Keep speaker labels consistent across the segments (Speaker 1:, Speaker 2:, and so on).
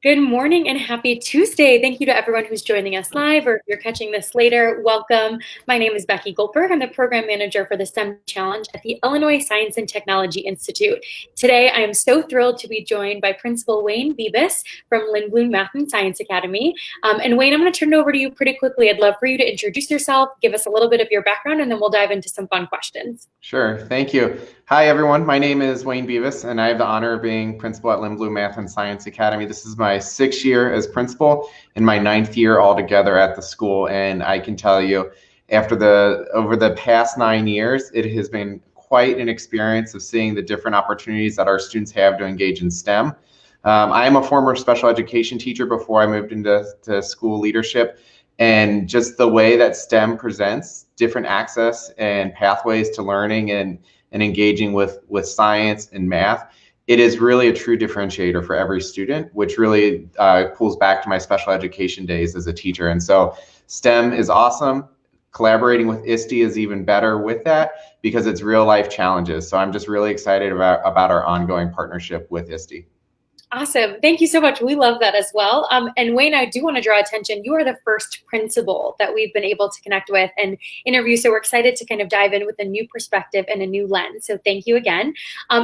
Speaker 1: Good morning and happy Tuesday. Thank you to everyone who's joining us live, or if you're catching this later, welcome. My name is Becky Goldberg. I'm the program manager for the STEM Challenge at the Illinois Science and Technology Institute. Today, I am so thrilled to be joined by Principal Wayne Bevis from Lindblom Math and Science Academy. And Wayne, I'm going to turn it over to you pretty quickly. I'd love for you to introduce yourself, give us a little bit of your background, and then we'll dive into some fun questions.
Speaker 2: Sure, thank you. Hi everyone, my name is Wayne Bevis and I have the honor of being principal at Lindblom Math and Science Academy. This is my 6th year as principal and my 9th year altogether at the school. And I can tell you, over the past 9 years, it has been quite an experience of seeing the different opportunities that our students have to engage in STEM. I am a former special education teacher before I moved into school leadership. And just the way that STEM presents different access and pathways to learning and engaging with science and math, it is really a true differentiator for every student, which really pulls back to my special education days as a teacher. And so STEM is awesome. Collaborating with ISTE is even better with that because it's real life challenges. So I'm just really excited about our ongoing partnership with ISTE.
Speaker 1: Awesome. Thank you so much. We love that as well. And Wayne, I do want to draw attention. You are the first principal that we've been able to connect with and interview. So we're excited to kind of dive in with a new perspective and a new lens. So thank you again.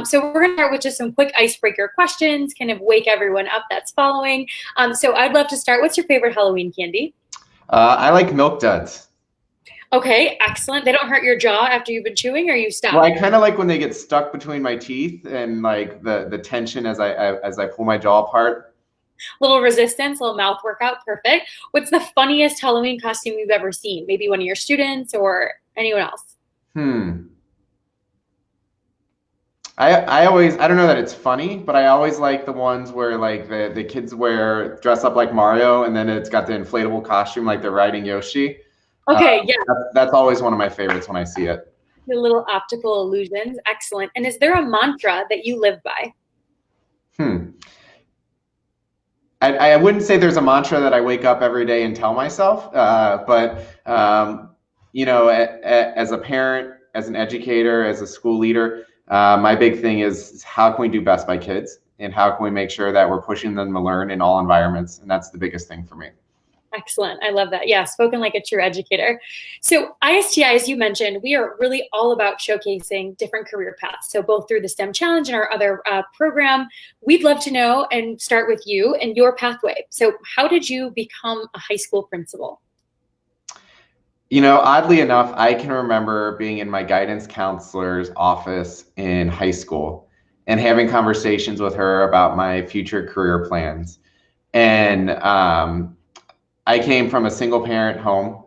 Speaker 1: So we're going to start with just some quick icebreaker questions, kind of wake everyone up that's following. So I'd love to start. What's your favorite Halloween candy?
Speaker 2: I like Milk Duds.
Speaker 1: Okay, excellent. They don't hurt your jaw after you've been chewing, or you stop?
Speaker 2: Well, I kind of like when they get stuck between my teeth and like the tension as I pull my jaw apart.
Speaker 1: Little resistance, little mouth workout. Perfect. What's the funniest Halloween costume you've ever seen? Maybe one of your students or anyone else?
Speaker 2: I don't know that it's funny, but I always like the ones where like the kids dress up like Mario and then it's got the inflatable costume like they're riding Yoshi.
Speaker 1: Okay, yeah.
Speaker 2: That's always one of my favorites when I see it.
Speaker 1: The little optical illusions. Excellent. And is there a mantra that you live by?
Speaker 2: I wouldn't say there's a mantra that I wake up every day and tell myself, but as a parent, as an educator, as a school leader, my big thing is how can we do best by kids and how can we make sure that we're pushing them to learn in all environments? And that's the biggest thing for me.
Speaker 1: Excellent. I love that. Yeah, spoken like a true educator. So ISTI, as you mentioned, we are really all about showcasing different career paths. So both through the STEM Challenge and our other program, we'd love to know and start with you and your pathway. So how did you become a high school principal?
Speaker 2: Oddly enough, I can remember being in my guidance counselor's office in high school and having conversations with her about my future career plans. And I came from a single parent home,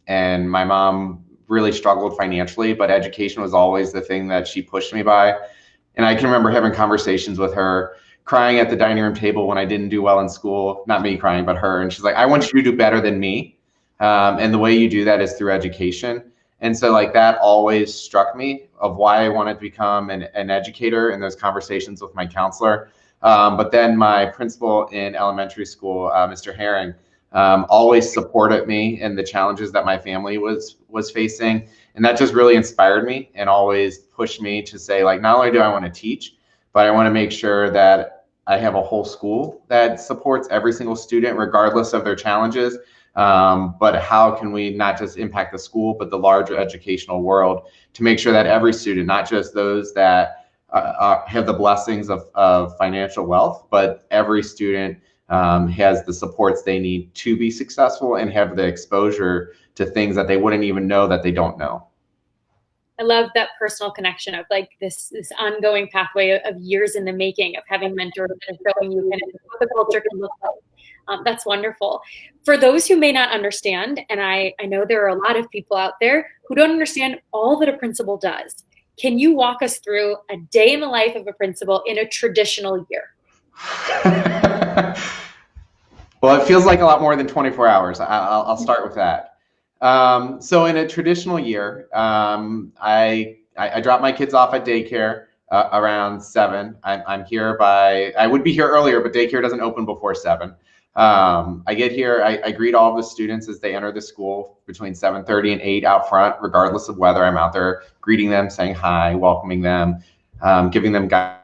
Speaker 2: and my mom really struggled financially, but education was always the thing that she pushed me by. And I can remember having conversations with her, crying at the dining room table when I didn't do well in school, not me crying, but her. And she's like, I want you to do better than me. And the way you do that is through education. And so like that always struck me of why I wanted to become an educator in those conversations with my counselor. But then my principal in elementary school, Mr. Herring, always supported me in the challenges that my family was facing. And that just really inspired me and always pushed me to say, like, not only do I want to teach, but I want to make sure that I have a whole school that supports every single student, regardless of their challenges. But how can we not just impact the school, but the larger educational world to make sure that every student, not just those that have the blessings of financial wealth, but every student has the supports they need to be successful and have the exposure to things that they wouldn't even know that they don't know.
Speaker 1: I love that personal connection of like this ongoing pathway of years in the making of having mentors and showing you kind of what the culture can look like. That's wonderful. For those who may not understand, and I know there are a lot of people out there who don't understand all that a principal does. Can you walk us through a day in the life of a principal in a traditional year?
Speaker 2: Well, it feels like a lot more than 24 hours. I'll start with that. So in a traditional year, I drop my kids off at daycare around 7. I'm here I would be here earlier, but daycare doesn't open before 7. I get here, I greet all of the students as they enter the school between 7:30 and 8 out front, regardless of whether I'm out there greeting them, saying hi, welcoming them, giving them guidance.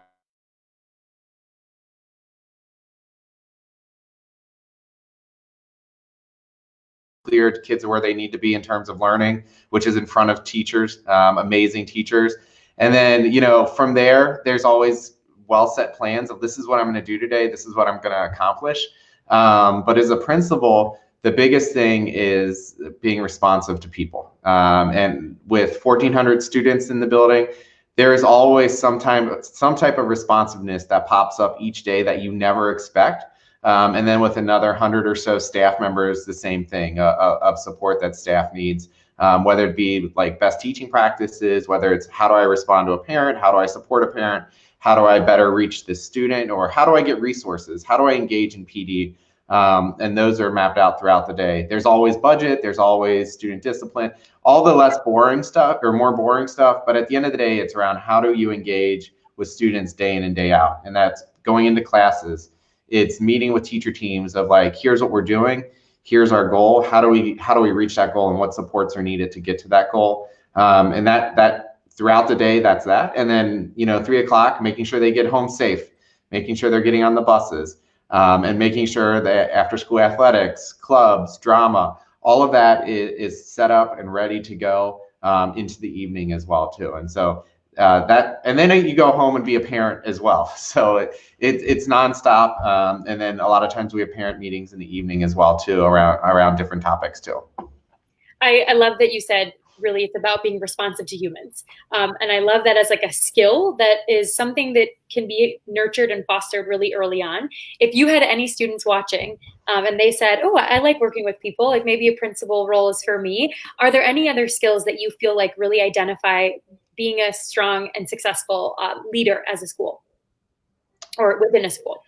Speaker 2: clear kids are where they need to be in terms of learning, which is in front of teachers, amazing teachers. And then, from there, there's always well set plans of this is what I'm going to do today. This is what I'm going to accomplish. But as a principal, the biggest thing is being responsive to people. And with 1,400 students in the building, there is always some type of responsiveness that pops up each day that you never expect. And then with another 100 or so staff members, the same thing of support that staff needs, whether it be like best teaching practices, whether it's how do I respond to a parent, how do I support a parent, how do I better reach the student, or how do I get resources, how do I engage in PD? And those are mapped out throughout the day. There's always budget, there's always student discipline, all the less boring stuff or more boring stuff. But at the end of the day, it's around how do you engage with students day in and day out. And that's going into classes. It's meeting with teacher teams of like, here's what we're doing. Here's our goal. How do we reach that goal, and what supports are needed to get to that goal? And that throughout the day, that's that. And then, 3 o'clock, making sure they get home safe, making sure they're getting on the buses, and making sure that after school athletics, clubs, drama, all of that is set up and ready to go into the evening as well too. And so and then you go home and be a parent as well. So it's nonstop. And then a lot of times we have parent meetings in the evening as well too, around different topics too.
Speaker 1: I love that you said, really, it's about being responsive to humans. And I love that as like a skill that is something that can be nurtured and fostered really early on. If you had any students watching and they said, oh, I like working with people, like maybe a principal role is for me, are there any other skills that you feel like really identify being a strong and successful leader as a school or within a school?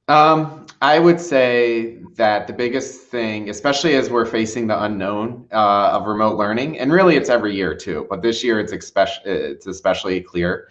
Speaker 2: I would say that the biggest thing, especially as we're facing the unknown of remote learning, and really it's every year too, but this year it's especially clear,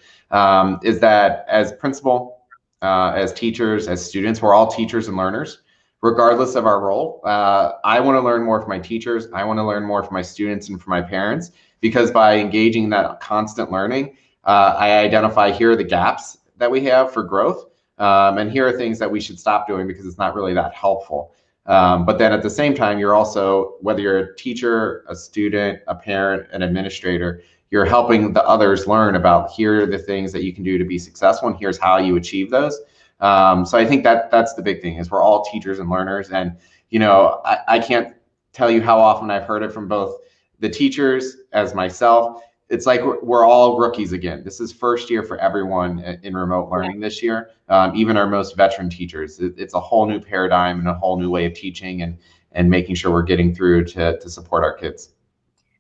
Speaker 2: is that as principal, as teachers, as students, we're all teachers and learners, regardless of our role. I want to learn more from my teachers. I want to learn more from my students and from my parents, because by engaging in that constant learning, I identify here are the gaps that we have for growth. And here are things that we should stop doing because it's not really that helpful. But then at the same time, you're also, whether you're a teacher, a student, a parent, an administrator, you're helping the others learn about here are the things that you can do to be successful, and here's how you achieve those. So I think that's the big thing, is we're all teachers and learners. And, I can't tell you how often I've heard it from both the teachers as myself. It's like we're all rookies again. This is first year for everyone in remote learning this year, even our most veteran teachers. It's a whole new paradigm and a whole new way of teaching and making sure we're getting through to support our kids.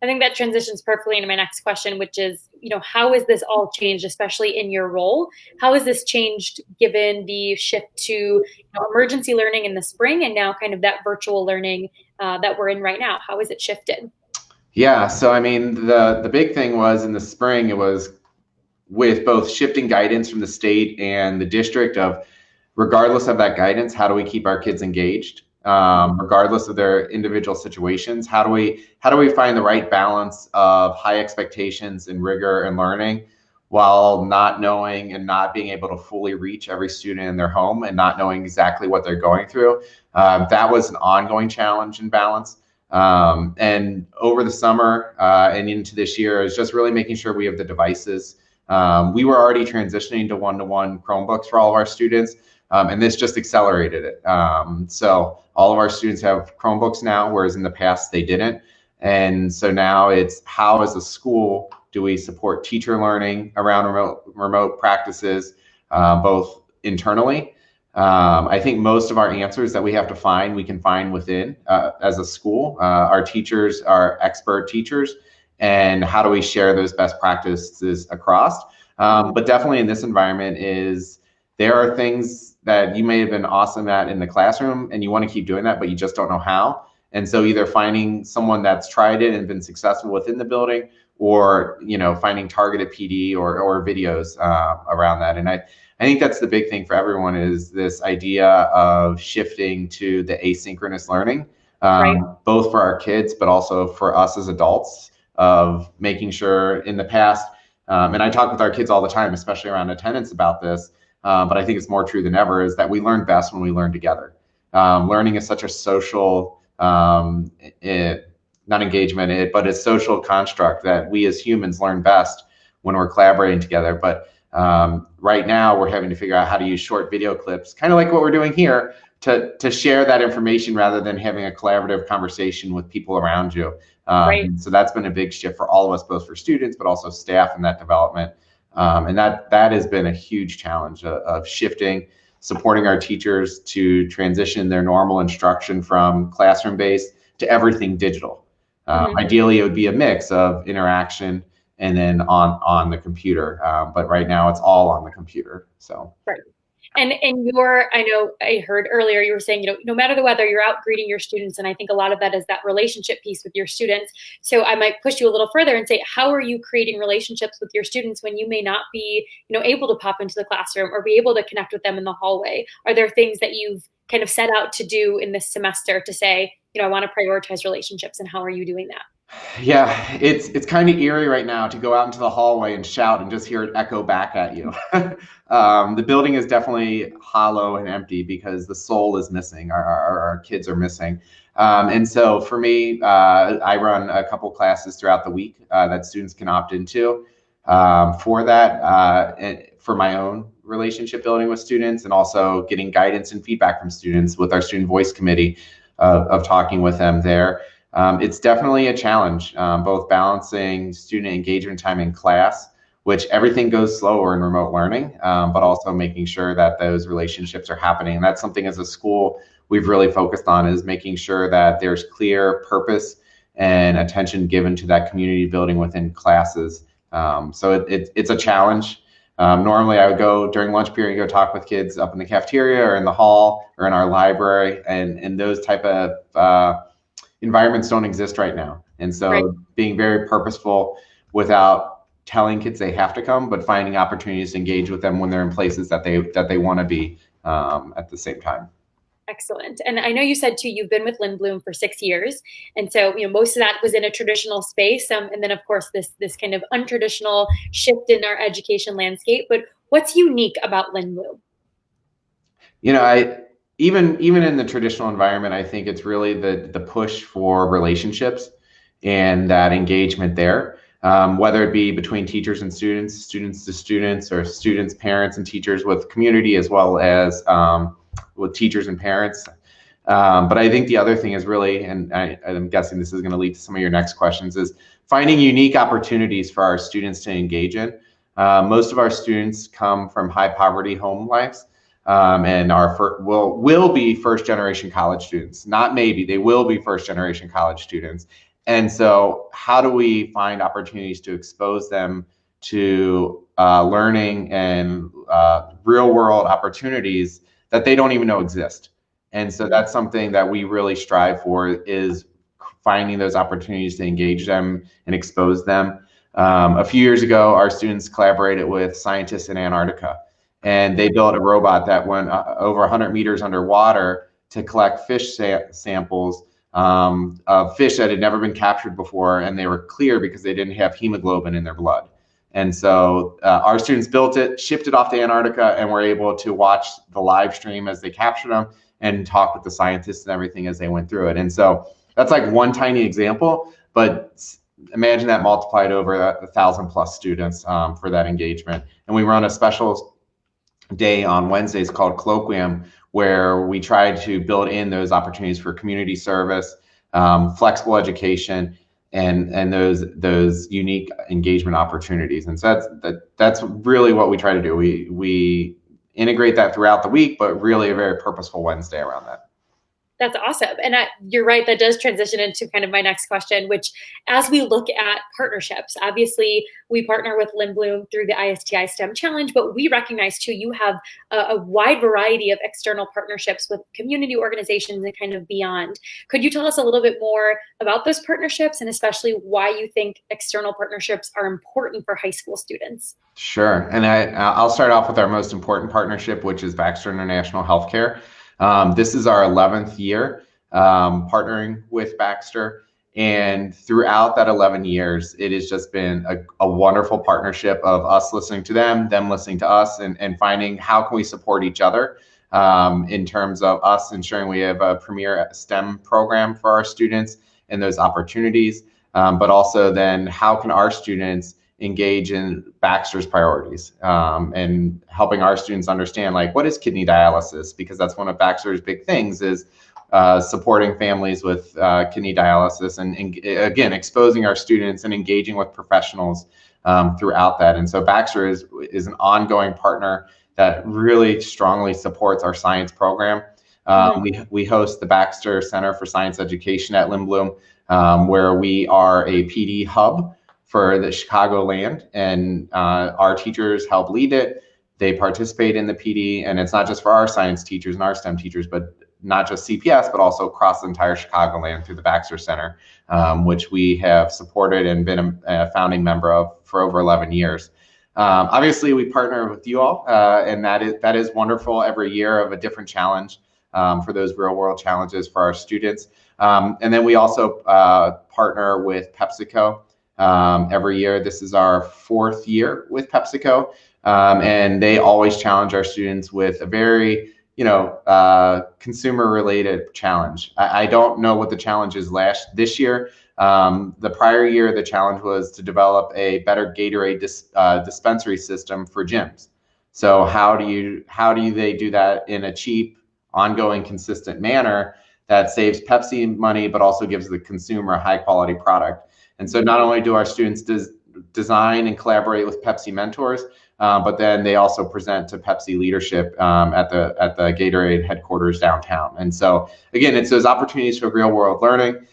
Speaker 1: I think that transitions perfectly into my next question, which is, how has this all changed, especially in your role? How has this changed given the shift to emergency learning in the spring and now kind of that virtual learning that we're in right now? How has it shifted?
Speaker 2: Yeah, so I mean, the big thing was in the spring, it was with both shifting guidance from the state and the district of, regardless of that guidance, how do we keep our kids engaged? Regardless of their individual situations, how do we find the right balance of high expectations and rigor and learning while not knowing and not being able to fully reach every student in their home and not knowing exactly what they're going through? That was an ongoing challenge and balance. And over the summer and into this year is just really making sure we have the devices. We were already transitioning to one-to-one Chromebooks for all of our students, and this just accelerated it. So all of our students have Chromebooks now, whereas in the past they didn't. And so now it's how, as a school, do we support teacher learning around remote practices, both internally. I think most of our answers that we have to find, we can find within as a school. Our teachers are expert teachers, and how do we share those best practices across? But definitely in this environment there are things that you may have been awesome at in the classroom and you want to keep doing that, but you just don't know how. And so either finding someone that's tried it and been successful within the building, or finding targeted PD or videos around that. And I think that's the big thing for everyone, is this idea of shifting to the asynchronous learning, right, both for our kids, but also for us as adults, of making sure in the past, and I talk with our kids all the time, especially around attendance about this, but I think it's more true than ever, is that we learn best when we learn together. Learning is such a social not engagement, but a social construct that we as humans learn best when we're collaborating together. But right now we're having to figure out how to use short video clips, kind of like what we're doing here, to share that information rather than having a collaborative conversation with people around you.
Speaker 1: Right.
Speaker 2: So that's been a big shift for all of us, both for students, but also staff in that development. And that has been a huge challenge of shifting, supporting our teachers to transition their normal instruction from classroom-based to everything digital. Ideally, it would be a mix of interaction and then on the computer. But right now, it's all on the computer. So.
Speaker 1: Right. And I know I heard earlier you were saying, no matter the weather, you're out greeting your students. And I think a lot of that is that relationship piece with your students. So I might push you a little further and say, how are you creating relationships with your students when you may not be, able to pop into the classroom or be able to connect with them in the hallway? Are there things that you've kind of set out to do in this semester to say, I want to prioritize relationships, and how are you doing that?
Speaker 2: Yeah, it's kind of eerie right now to go out into the hallway and shout and just hear it echo back at you. The building is definitely hollow and empty because the soul is missing. Our kids are missing. And so for me, I run a couple classes throughout the week that students can opt into for that, and for my own relationship building with students, and also getting guidance and feedback from students with our student voice committee of talking with them there. It's definitely a challenge, both balancing student engagement time in class, which everything goes slower in remote learning, but also making sure that those relationships are happening. And that's something as a school we've really focused on, is making sure that there's clear purpose and attention given to that community building within classes. So it's a challenge. Normally I would go during lunch period, go talk with kids up in the cafeteria or in the hall or in our library, and those type of environments don't exist right now. And so being very purposeful without telling kids they have to come, but finding opportunities to engage with them when they're in places that they want to be at the same time.
Speaker 1: Excellent. And I know you said too, you've been with Lindblom for 6 years. And so, most of that was in a traditional space. And then of course, this kind of untraditional shift in our education landscape. But what's unique about Lindblom?
Speaker 2: Even in the traditional environment, I think it's really the push for relationships and that engagement there, whether it be between teachers and students, students to students, or students, parents, and teachers with community, as well as with teachers and parents. But I think the other thing is really, and I'm guessing this is going to lead to some of your next questions, is finding unique opportunities for our students to engage in. Most of our students come from high poverty home lives. And will be first generation college students. Not maybe, they will be first generation college students. And so how do we find opportunities to expose them to learning and real world opportunities that they don't even know exist? And so that's something that we really strive for, is finding those opportunities to engage them and expose them. A few years ago, our students collaborated with scientists in Antarctica. And they built a robot that went over 100 meters underwater to collect fish samples of fish that had never been captured before, and they were clear because they didn't have hemoglobin in their blood. And so our students built it, shipped it off to Antarctica, and were able to watch the live stream as they captured them and talk with the scientists and everything as they went through it. And so that's like one tiny example, but imagine that multiplied over 1,000+ students for that engagement. And we run a special day on Wednesdays called Colloquium, where we try to build in those opportunities for community service, flexible education, and those unique engagement opportunities. And so that's really what we try to do. We integrate that throughout the week, but really a very purposeful Wednesday around that.
Speaker 1: That's awesome. And you're right, that does transition into kind of my next question, which, as we look at partnerships, obviously we partner with Lindblom through the ISTI STEM Challenge, but we recognize too, you have a wide variety of external partnerships with community organizations and kind of beyond. Could you tell us a little bit more about those partnerships, and especially why you think external partnerships are important for high school students?
Speaker 2: Sure. And I'll start off with our most important partnership, which is Baxter International Healthcare. This is our 11th year partnering with Baxter, and throughout that 11 years, it has just been a wonderful partnership of us listening to them listening to us, and finding how can we support each other in terms of us ensuring we have a premier STEM program for our students and those opportunities, but also then how can our students engage in Baxter's priorities, and helping our students understand, like, what is kidney dialysis, because that's one of Baxter's big things is supporting families with kidney dialysis, and again, exposing our students and engaging with professionals throughout that. And so Baxter is an ongoing partner that really strongly supports our science program. We host the Baxter Center for Science Education at Lindblom, where we are a PD hub for the Chicagoland, and our teachers help lead it. They participate in the PD, and it's not just for our science teachers and our STEM teachers, but not just CPS, but also across the entire Chicagoland through the Baxter Center, which we have supported and been a founding member of for over 11 years. Obviously, we partner with you all, and that is wonderful. Every year of a different challenge for those real world challenges for our students. And then we also partner with PepsiCo every year. This is our 4th year with PepsiCo, and they always challenge our students with a very consumer related challenge. I don't know what the challenge is this year. The prior year, the challenge was to develop a better Gatorade dispensary system for gyms. So how do they do that in a cheap, ongoing, consistent manner that saves Pepsi money, but also gives the consumer a high quality product? And so not only do our students design and collaborate with Pepsi mentors, but then they also present to Pepsi leadership at the Gatorade headquarters downtown. And so again, it's those opportunities for real world learning.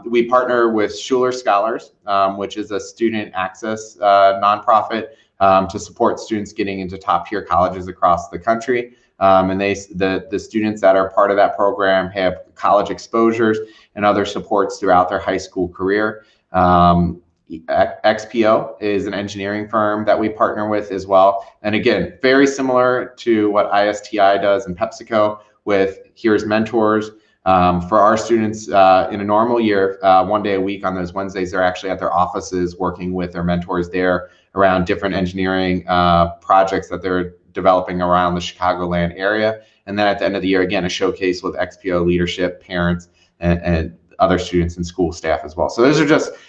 Speaker 2: We partner with Schuler Scholars, which is a student access nonprofit to support students getting into top tier colleges across the country. And the students that are part of that program have college exposures and other supports throughout their high school career. XPO is an engineering firm that we partner with as well. And again, very similar to what ISTI does in PepsiCo with here's mentors. For our students in a normal year, 1 day a week on those Wednesdays, they're actually at their offices working with their mentors there around different engineering projects that they're developing around the Chicagoland area. And then at the end of the year, again, a showcase with XPO leadership, parents, and other students and school staff as well. So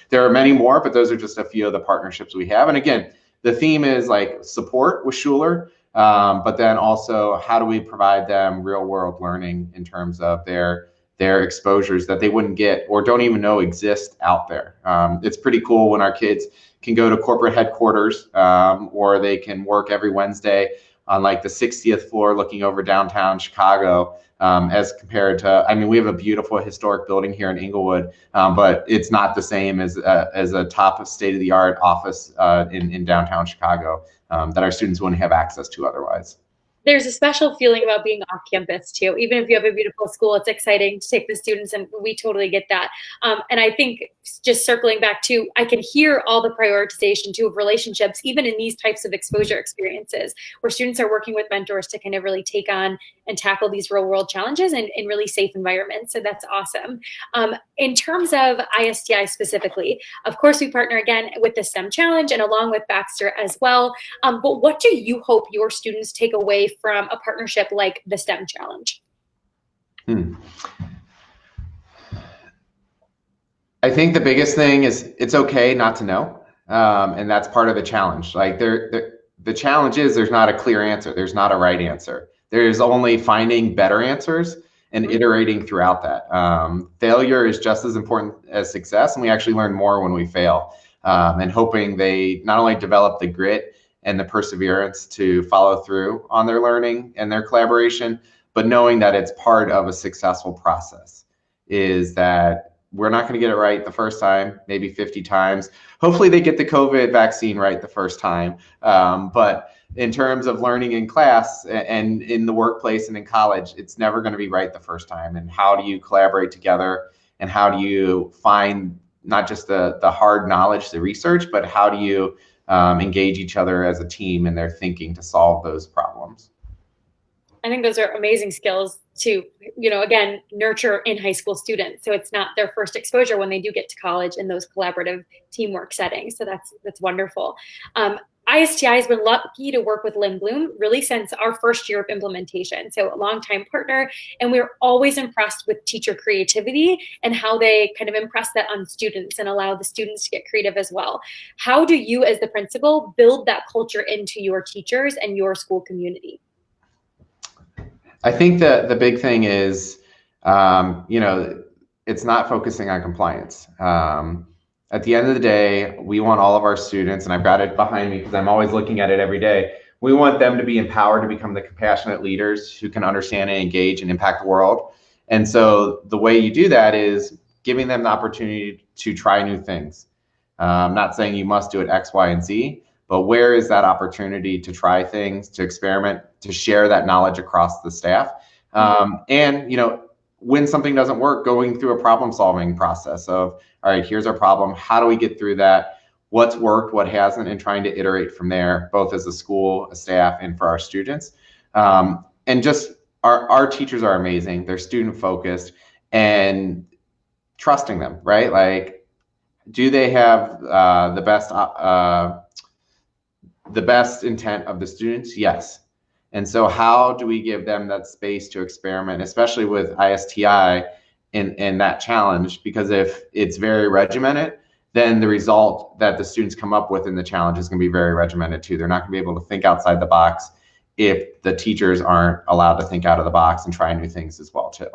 Speaker 2: there are many more, but those are just a few of the partnerships we have. And again, the theme is like support with Schuler, but then also how do we provide them real world learning in terms of their exposures that they wouldn't get or don't even know exist out there. It's pretty cool when our kids can go to corporate headquarters, or they can work every Wednesday on like the 60th floor looking over downtown Chicago, as compared to, I mean, we have a beautiful historic building here in Inglewood, but it's not the same as a top of state-of-the-art office in downtown Chicago that our students wouldn't have access to otherwise.
Speaker 1: There's a special feeling about being off campus too. Even if you have a beautiful school, it's exciting to take the students, and we totally get that. And I think just circling back to, I can hear all the prioritization too of relationships, even in these types of exposure experiences where students are working with mentors to kind of really take on and tackle these real world challenges in really safe environments. So that's awesome. In terms of ISTI specifically, of course, we partner again with the STEM Challenge and along with Baxter as well. But what do you hope your students take away from a partnership like the STEM Challenge?
Speaker 2: I think the biggest thing is it's okay not to know. And that's part of the challenge. Like the challenge is there's not a clear answer. There's not a right answer. There's only finding better answers and iterating throughout that. Failure is just as important as success, and we actually learn more when we fail. And hoping they not only develop the grit and the perseverance to follow through on their learning and their collaboration, but knowing that it's part of a successful process, is that we're not going to get it right the first time, maybe 50 times. Hopefully they get the COVID vaccine right the first time. But in terms of learning in class and in the workplace and in college, it's never going to be right the first time. And how do you collaborate together? And how do you find not just the hard knowledge, the research, but how do you engage each other as a team in their thinking to solve those problems?
Speaker 1: I think those are amazing skills to, again, nurture in high school students. So it's not their first exposure when they do get to college in those collaborative teamwork settings. So that's wonderful. ISTI has been lucky to work with Lindblom really since our first year of implementation. So a longtime partner, and we're always impressed with teacher creativity and how they kind of impress that on students and allow the students to get creative as well. How do you as the principal build that culture into your teachers and your school community?
Speaker 2: I think that the big thing is, it's not focusing on compliance. At the end of the day, we want all of our students, and I've got it behind me because I'm always looking at it every day. We want them to be empowered to become the compassionate leaders who can understand and engage and impact the world. And so the way you do that is giving them the opportunity to try new things. I'm not saying you must do it X, Y, and Z, but where is that opportunity to try things, to experiment, to share that knowledge across the staff? And when something doesn't work, going through a problem solving process of, all right, here's our problem. How do we get through that? What's worked, what hasn't, and trying to iterate from there, both as a school, a staff, and for our students. And just our teachers are amazing. They're student focused and trusting them, right? Like, do they have the best intent of the students? Yes. And so how do we give them that space to experiment, especially with ISTI in that challenge? Because if it's very regimented, then the result that the students come up with in the challenge is going to be very regimented too. They're not going to be able to think outside the box if the teachers aren't allowed to think out of the box and try new things as well too.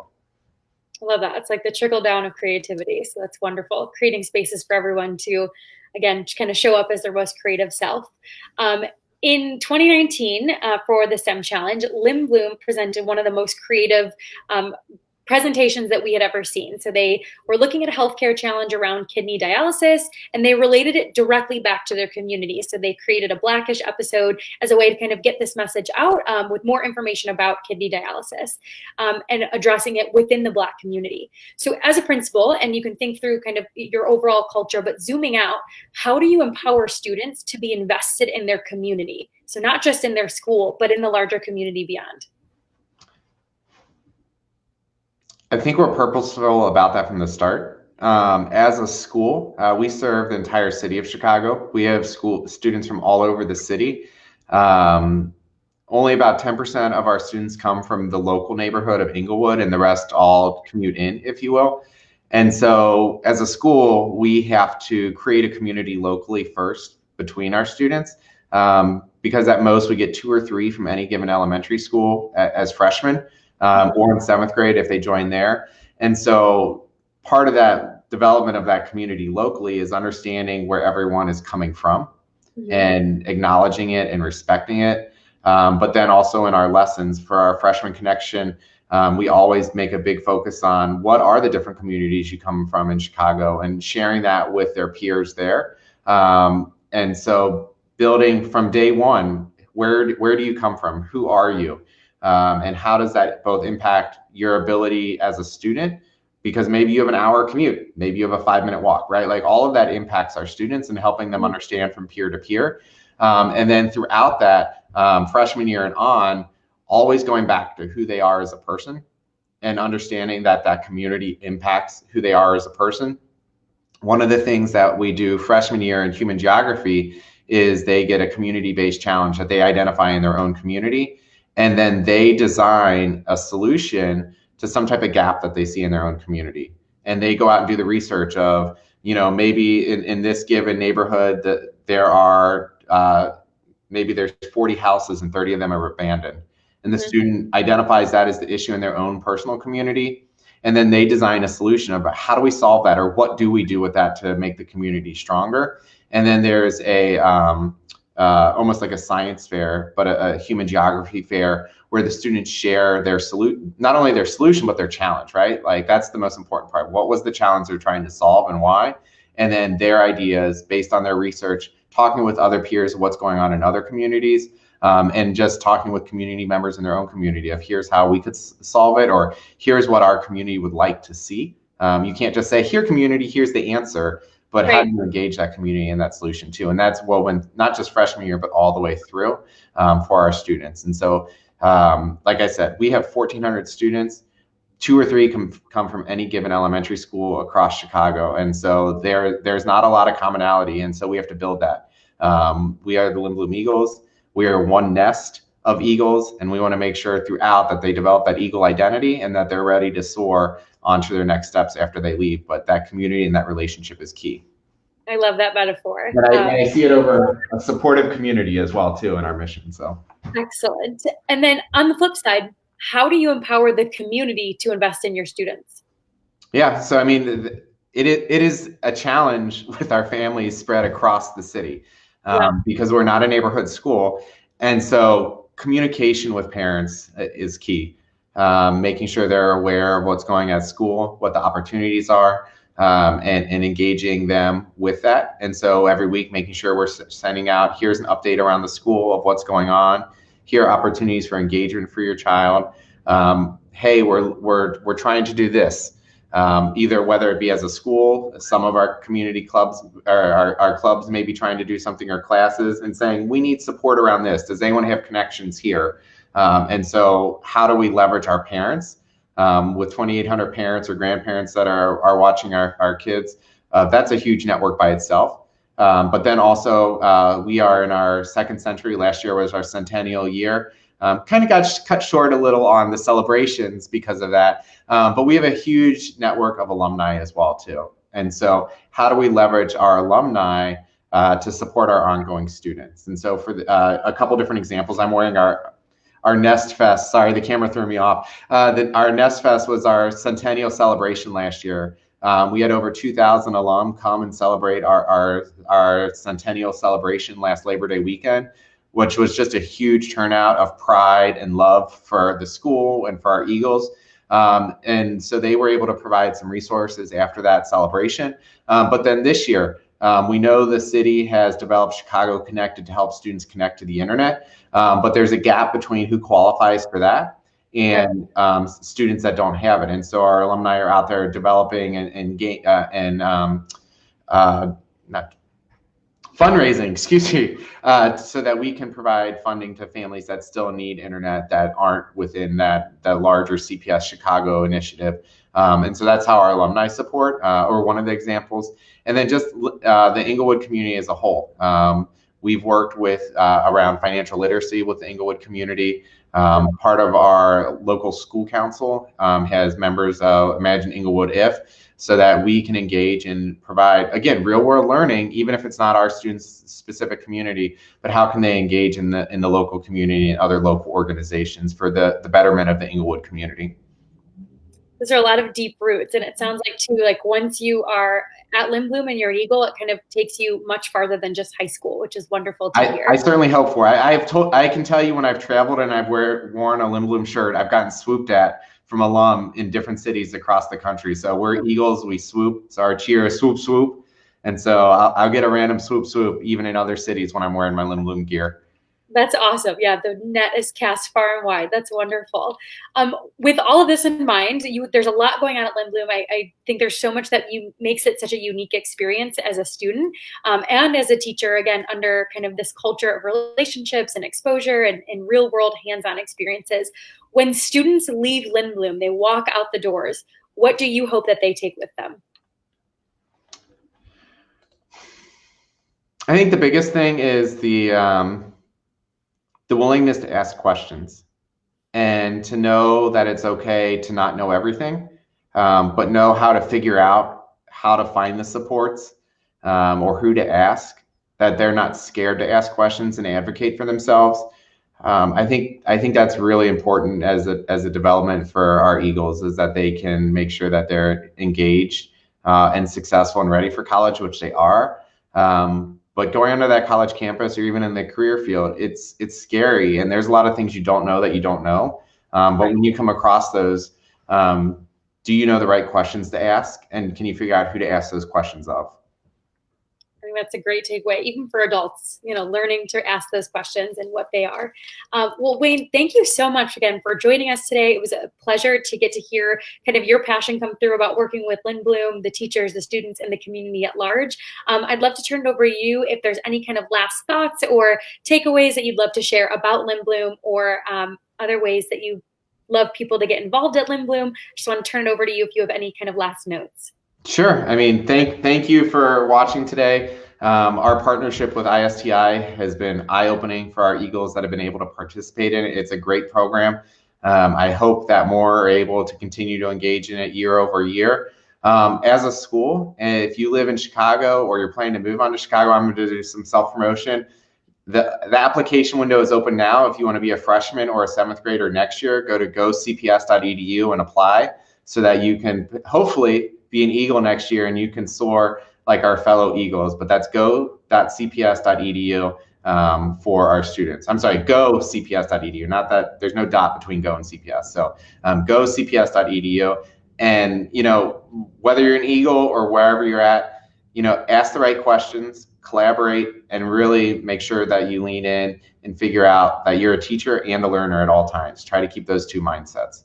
Speaker 1: I love that. It's like the trickle down of creativity. So that's wonderful. Creating spaces for everyone to, again, kind of show up as their most creative self. In 2019, for the STEM Challenge, Lindblom presented one of the most creative presentations that we had ever seen. So they were looking at a healthcare challenge around kidney dialysis, and they related it directly back to their community. So they created a Blackish episode as a way to kind of get this message out with more information about kidney dialysis and addressing it within the Black community. So as a principal, and you can think through kind of your overall culture, but zooming out, how do you empower students to be invested in their community? So not just in their school, but in the larger community beyond.
Speaker 2: I think we're purposeful about that from the start. As a school, we serve the entire city of Chicago. We have students from all over the city. Only about 10% of our students come from the local neighborhood of Inglewood, and the rest all commute in, if you will. And so as a school, we have to create a community locally first between our students, because at most we get 2 or 3 from any given elementary school as freshmen. Or in 7th grade if they join there. And so part of that development of that community locally is understanding where everyone is coming from and acknowledging it and respecting it. But then also in our lessons for our freshman connection, we always make a big focus on what are the different communities you come from in Chicago and sharing that with their peers there. And so building from day one, where do you come from? Who are you? And how does that both impact your ability as a student? Because maybe you have an hour commute, maybe you have a 5-minute walk, right? Like all of that impacts our students and helping them understand from peer to peer. And then throughout that freshman year and on, always going back to who they are as a person and understanding that that community impacts who they are as a person. One of the things that we do freshman year in human geography is they get a community-based challenge that they identify in their own community. And then they design a solution to some type of gap that they see in their own community. And they go out and do the research of, maybe in this given neighborhood that there are, maybe there's 40 houses and 30 of them are abandoned. And the student identifies that as the issue in their own personal community. And then they design a solution about how do we solve that, or what do we do with that to make the community stronger? And then there's a, almost like a science fair, but a human geography fair where the students share their not only their solution, but their challenge, right? Like that's the most important part. What was the challenge they're trying to solve and why? And then their ideas based on their research, talking with other peers of what's going on in other communities, and just talking with community members in their own community of here's how we could solve it, or here's what our community would like to see. You can't just say, here community, here's the answer. But how do you engage that community in that solution too? And that's when not just freshman year, but all the way through for our students. And so, like I said, we have 1,400 students. 2 or 3 come from any given elementary school across Chicago, and so there's not a lot of commonality, and so we have to build that. We are the Lindblom Eagles. We are one nest of eagles, and we want to make sure throughout that they develop that eagle identity and that they're ready to soar onto their next steps after they leave. But that community and that relationship is key.
Speaker 1: I love that metaphor.
Speaker 2: And I see it over a supportive community as well too in our mission. So
Speaker 1: excellent. And then on the flip side, how do you empower the community to invest in your students?
Speaker 2: Yeah, so I mean, it is a challenge with our families spread across the city because we're not a neighborhood school, and so communication with parents is key. Making sure they're aware of what's going on at school, what the opportunities are, and engaging them with that. And so every week, making sure we're sending out, here's an update around the school of what's going on. Here are opportunities for engagement for your child. Hey, we're trying to do this. Either whether it be as a school, some of our community clubs, or our clubs may be trying to do something, or classes, and saying, we need support around this. Does anyone have connections here? And so how do we leverage our parents? With 2,800 parents or grandparents that are watching our kids, that's a huge network by itself. But then also, we are in our second century. Last year was our centennial year. Kind of got cut short a little on the celebrations because of that. But we have a huge network of alumni as well too. And so how do we leverage our alumni to support our ongoing students? And so for a couple different examples, I'm wearing our Nest Fest. Sorry, the camera threw me off. Our Nest Fest was our centennial celebration last year. We had over 2,000 alum come and celebrate our centennial celebration last Labor Day weekend, which was just a huge turnout of pride and love for the school and for our Eagles. And so they were able to provide some resources after that celebration. But then this year, we know the city has developed Chicago Connected to help students connect to the internet, but there's a gap between who qualifies for that and students that don't have it. And so our alumni are out there developing not fundraising, excuse me, so that we can provide funding to families that still need internet that aren't within that larger CPS Chicago initiative. And so that's how our alumni support, or one of the examples. And then just the Englewood community as a whole. We've worked with around financial literacy with the Englewood community. Part of our local school council has members of Imagine Englewood If, so that we can engage and provide, again, real world learning, even if it's not our students' specific community, but how can they engage in the local community and other local organizations for the betterment of the Englewood community.
Speaker 1: Those are a lot of deep roots, and it sounds like too, like once you are at Lindblom and you're an Eagle, it kind of takes you much farther than just high school, which is wonderful to hear.
Speaker 2: I certainly hope for. I can tell you when I've traveled and I've worn a Lindblom shirt, I've gotten swooped at from alum in different cities across the country. So we're Eagles, we swoop. So our cheer is swoop, swoop. And so I'll get a random swoop, swoop, even in other cities when I'm wearing my Lindblom gear.
Speaker 1: That's awesome. Yeah, the net is cast far and wide. That's wonderful. With all of this in mind, there's a lot going on at Lindblom. I think there's so much that makes it such a unique experience as a student and as a teacher, again, under kind of this culture of relationships and exposure and real world hands-on experiences. When students leave Lindblom, they walk out the doors, what do you hope that they take with them?
Speaker 2: I think the biggest thing is the willingness to ask questions and to know that it's okay to not know everything, but know how to figure out how to find the supports or who to ask, that they're not scared to ask questions and advocate for themselves. I think that's really important as a development for our Eagles, is that they can make sure that they're engaged and successful and ready for college, which they are. But going onto that college campus or even in the career field, it's scary, and there's a lot of things you don't know that you don't know. But when you come across those, do you know the right questions to ask, and can you figure out who to ask those questions of?
Speaker 1: I think that's a great takeaway, even for adults, learning to ask those questions and what they are. Well, Wayne, thank you so much again for joining us today. It was a pleasure to get to hear kind of your passion come through about working with Lindblom, the teachers, the students, and the community at large. I'd love to turn it over to you if there's any kind of last thoughts or takeaways that you'd love to share about Lindblom, or other ways that you love people to get involved at Lindblom. Just want to turn it over to you if you have any kind of last notes.
Speaker 2: Sure. I mean, thank you for watching today. Our partnership with ISTI has been eye-opening for our Eagles that have been able to participate in it. It's a great program. I hope that more are able to continue to engage in it year over year. As a school, if you live in Chicago or you're planning to move on to Chicago, I'm going to do some self-promotion. The application window is open now. If you want to be a freshman or a seventh grader next year, go to gocps.edu and apply so that you can hopefully be an Eagle next year and you can soar like our fellow Eagles. But that's go.cps.edu for our students. I'm sorry, gocps.edu, not that there's no dot between go and CPS. So gocps.edu. And, whether you're an Eagle or wherever you're at, ask the right questions, collaborate, and really make sure that you lean in and figure out that you're a teacher and a learner at all times. Try to keep those two mindsets.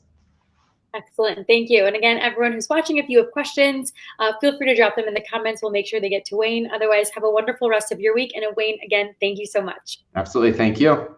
Speaker 1: Excellent. Thank you. And again, everyone who's watching, if you have questions, feel free to drop them in the comments. We'll make sure they get to Wayne. Otherwise, have a wonderful rest of your week. And Wayne, again, thank you so much.
Speaker 2: Absolutely. Thank you.